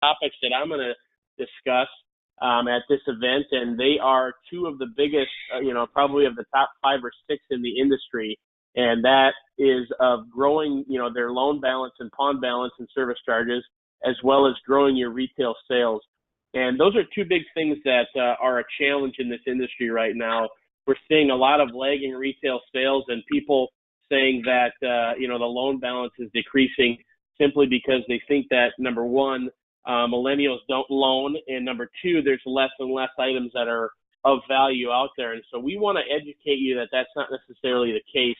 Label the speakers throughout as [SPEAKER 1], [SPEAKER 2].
[SPEAKER 1] topics that I'm going to discuss at this event, and they are two of the biggest, probably of the top 5 or 6 in the industry, and that is of growing, their loan balance and pawn balance and service charges, as well as growing your retail sales. And those are two big things that are a challenge in this industry right now. We're seeing a lot of lagging retail sales and people saying that, the loan balance is decreasing simply because they think that, number one, millennials don't loan, and number two, there's less and less items that are of value out there. And so we want to educate you that that's not necessarily the case.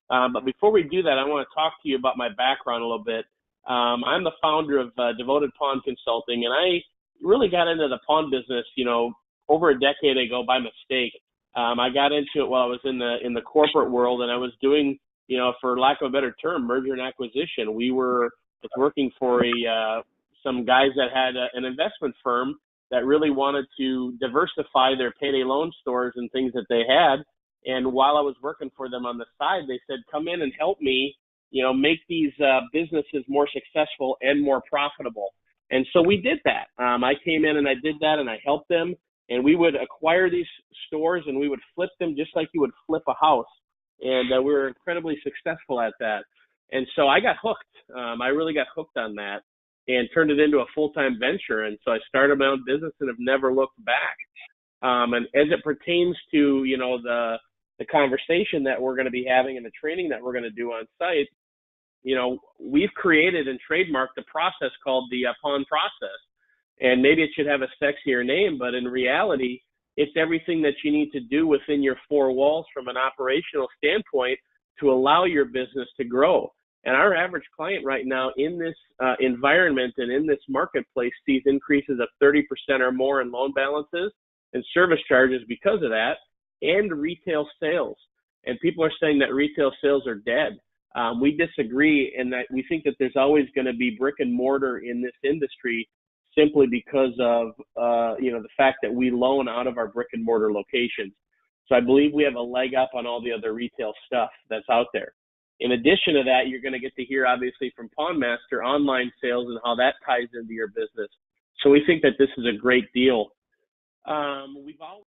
[SPEAKER 1] But before we do that, I want to talk to you about my background a little bit. I'm the founder of Devoted Pawn Consulting, and I really got into the pawn business, over a decade ago by mistake. I got into it while I was in the corporate world, and I was doing, for lack of a better term, merger and acquisition. I was working for some guys that had an investment firm that really wanted to diversify their payday loan stores and things that they had. And while I was working for them on the side, they said, come in and help me, make these businesses more successful and more profitable. And so we did that. I came in and I did that, and I helped them. And we would acquire these stores and we would flip them just like you would flip a house. And we were incredibly successful at that. And so I got hooked. I really got hooked on that and turned it into a full-time venture. And so I started my own business and have never looked back. And as it pertains to, the conversation that we're going to be having and the training that we're going to do on site, we've created and trademarked a process called the pawn process. And maybe it should have a sexier name, but in reality, it's everything that you need to do within your 4 walls from an operational standpoint to allow your business to grow. And our average client right now in this environment and in this marketplace sees increases of 30% or more in loan balances and service charges because of that, and retail sales. And people are saying that retail sales are dead. We disagree in that we think that there's always going to be brick and mortar in this industry simply because of, the fact that we loan out of our brick and mortar locations. So I believe we have a leg up on all the other retail stuff that's out there. In addition to that, you're going to get to hear, obviously, from Pawnmaster online sales and how that ties into your business. So we think that this is a great deal. We've always